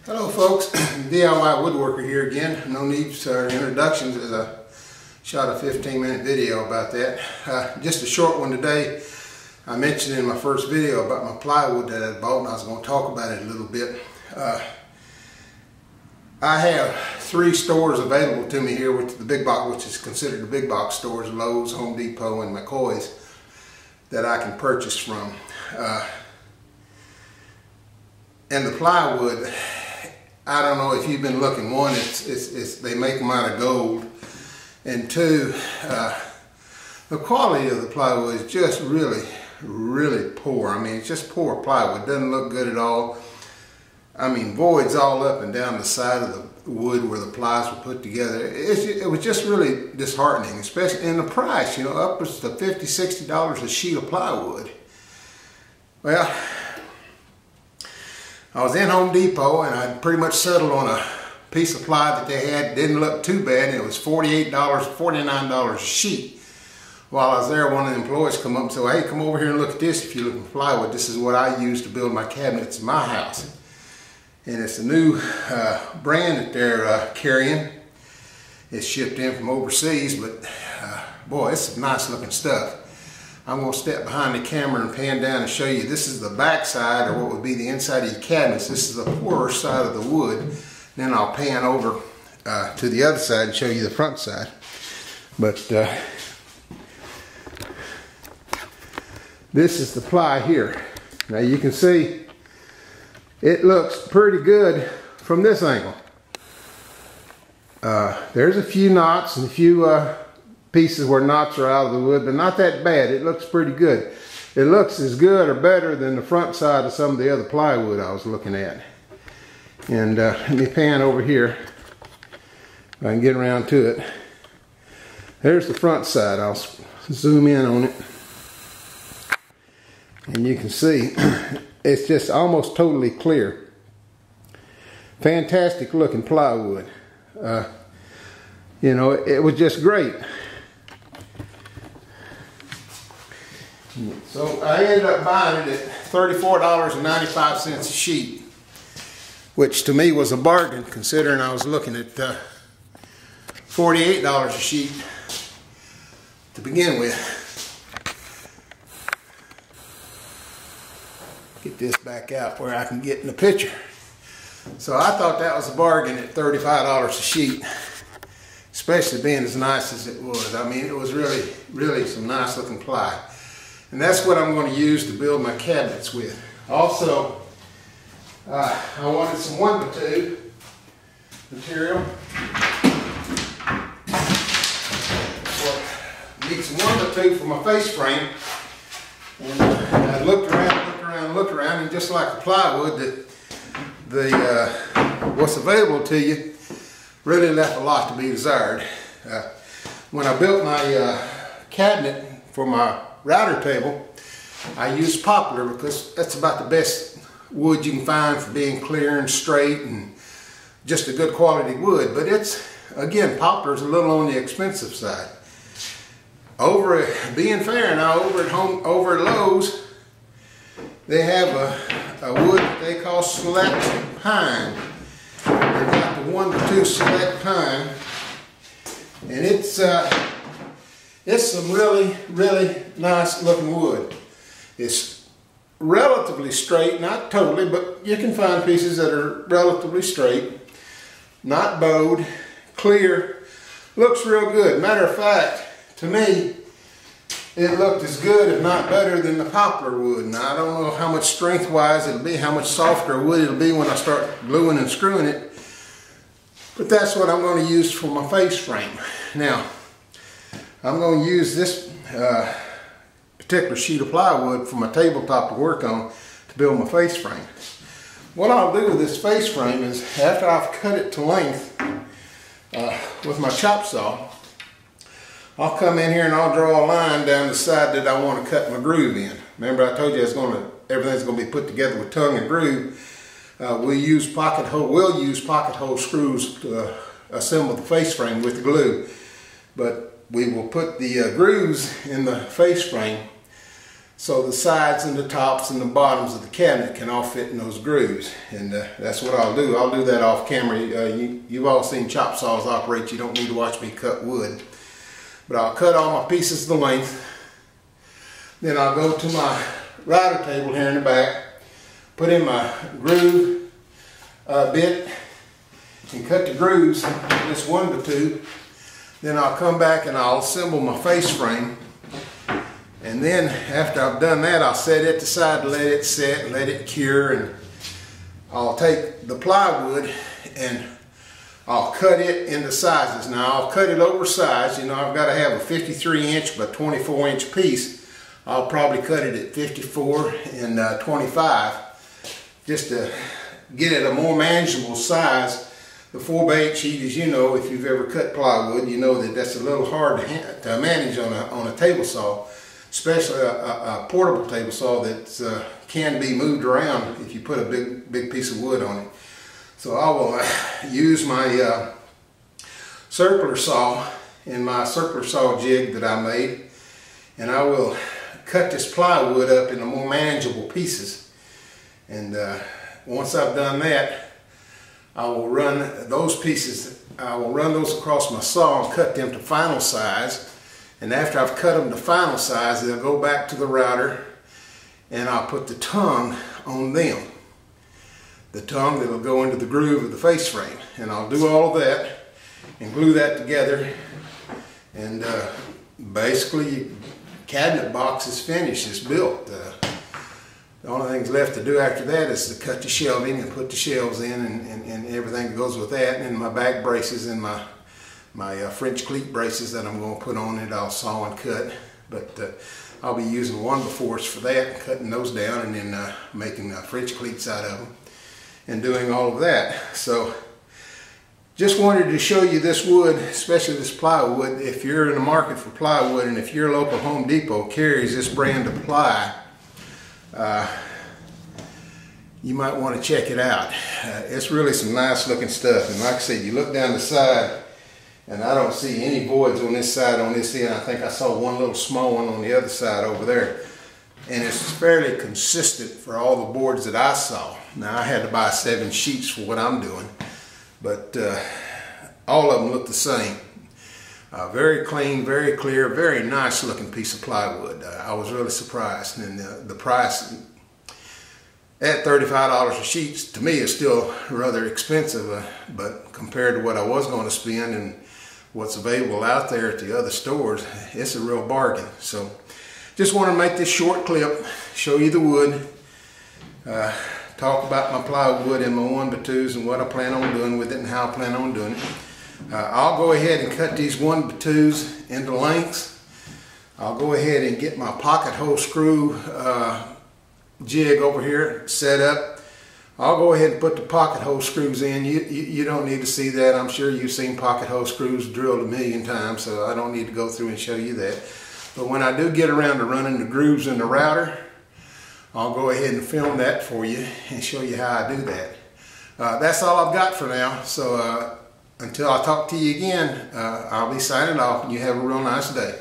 Hello folks, DIY Woodworker here again. No need for introductions as I shot a 15-minute video about that. Just a short one today. I mentioned in my first video about my plywood that I bought, and I was going to talk about it a little bit. I have 3 stores available to me here, with the big box, which is considered the big box stores, Lowe's, Home Depot, and McCoy's, that I can purchase from. And the plywood, I don't know if you've been looking. One, they make them out of gold, and 2, the quality of the plywood is just really poor. I mean, it's just poor plywood. It doesn't look good at all. I mean, voids all up and down the side of the wood where the plies were put together. It was just really disheartening, especially in the price, you know, upwards to $50, $60 a sheet of plywood. Well, I was in Home Depot and I pretty much settled on a piece of ply that they had. Didn't look too bad, and it was $48, $49 a sheet. While I was there, one of the employees come up and said, well, hey, come over here and look at this if you're looking for plywood. This is what I use to build my cabinets in my house. And it's a new brand that they're carrying. It's shipped in from overseas, but boy, it's some nice looking stuff. I'm going to step behind the camera and pan down and show you. This is the back side, or what would be the inside of your cabinets. This is the poorer side of the wood. Then I'll pan over to the other side and show you the front side. But this is the ply here. Now you can see it looks pretty good from this angle. There's a few knots and a few pieces where knots are out of the wood, but not that bad. It looks pretty good. It looks as good or better than the front side of some of the other plywood I was looking at. And let me pan over here if I can get around to it. There's the front side. I'll zoom in on it, and you can see it's just almost totally clear. Fantastic looking plywood. You know, it was just great. So I ended up buying it at $34.95 a sheet, which to me was a bargain considering I was looking at $48 a sheet to begin with. Get this back out where I can get in the picture. So I thought that was a bargain at $35 a sheet, especially being as nice as it was. I mean, it was really some nice looking ply. And that's what I'm going to use to build my cabinets with. Also, I wanted some 1x2 material. Need some 1x2 for my face frame. And I looked around, and just like the plywood, what's available to you really left a lot to be desired. When I built my cabinet for my router table, I used poplar because that's about the best wood you can find for being clear and straight and just a good quality wood. But it's, again, poplar is a little on the expensive side. Being fair now, over at Lowe's, they have a wood that they call select pine. They've got the 1x2 select pine, and it's some really nice looking wood. It's relatively straight, not totally, but you can find pieces that are relatively straight, not bowed, clear, looks real good. Matter of fact, to me, it looked as good, if not better, than the poplar wood. Now, I don't know how much strength-wise it'll be, how much softer wood it'll be when I start gluing and screwing it, but that's what I'm going to use for my face frame. Now, I'm going to use this particular sheet of plywood for my tabletop to work on to build my face frame. What I'll do with this face frame is, after I've cut it to length with my chop saw, I'll come in here and I'll draw a line down the side that I want to cut my groove in. Remember, I told you everything's going to be put together with tongue and groove. We'll use pocket hole screws to assemble the face frame with the glue. But we will put the grooves in the face frame so the sides and the tops and the bottoms of the cabinet can all fit in those grooves. And that's what I'll do. I'll do that off camera. You've all seen chop saws operate. You don't need to watch me cut wood. But I'll cut all my pieces the length. Then I'll go to my router table here in the back, put in my groove bit and cut the grooves, just 1 to 2. Then I'll come back and I'll assemble my face frame. And then after I've done that, I'll set it aside, let it set, let it cure, and I'll take the plywood and I'll cut it into sizes. Now I'll cut it oversized. You know, I've got to have a 53 inch by 24 inch piece. I'll probably cut it at 54 and 25 just to get it a more manageable size. The 4x8 sheet, as you know, if you've ever cut plywood, you know that that's a little hard to manage on a table saw, especially a portable table saw that can be moved around if you put a big piece of wood on it. So I will use my circular saw and my circular saw jig that I made, and I will cut this plywood up into more manageable pieces. And once I've done that, I will run those pieces, I will run those across my saw and cut them to final size. And after I've cut them to final size, they'll go back to the router and I'll put the tongue on them. The tongue that will go into the groove of the face frame. And I'll do all of that and glue that together. And basically, cabinet box is finished, it's built. The only thing's left to do after that is to cut the shelving and put the shelves in and everything that goes with that, and my back braces and my French cleat braces that I'm going to put on it, I'll saw and cut. But I'll be using 1x4s for that, cutting those down and then making French cleats out of them and doing all of that. So just wanted to show you this wood, especially this plywood. If you're in the market for plywood and if your local Home Depot carries this brand of ply, you might want to check it out. It's really some nice looking stuff, and like I said, you look down the side and I don't see any voids on this side, on this end. I think I saw one little small one on the other side over there, and it's fairly consistent for all the boards that I saw. Now I had to buy 7 sheets for what I'm doing, but all of them look the same. Very clean, very clear, very nice looking piece of plywood. I was really surprised, and the price at $35 a sheet to me is still rather expensive, but compared to what I was going to spend and what's available out there at the other stores, it's a real bargain. So just want to make this short clip, show you the wood, talk about my plywood and my 1x2s and what I plan on doing with it and how I plan on doing it. I'll go ahead and cut these 1x2s into lengths. I'll go ahead and get my pocket hole screw jig over here set up. I'll go ahead and put the pocket hole screws in. You don't need to see that. I'm sure you've seen pocket hole screws drilled a million times, so I don't need to go through and show you that. But when I do get around to running the grooves in the router, I'll go ahead and film that for you and show you how I do that. That's all I've got for now. So until I talk to you again, I'll be signing off, and you have a real nice day.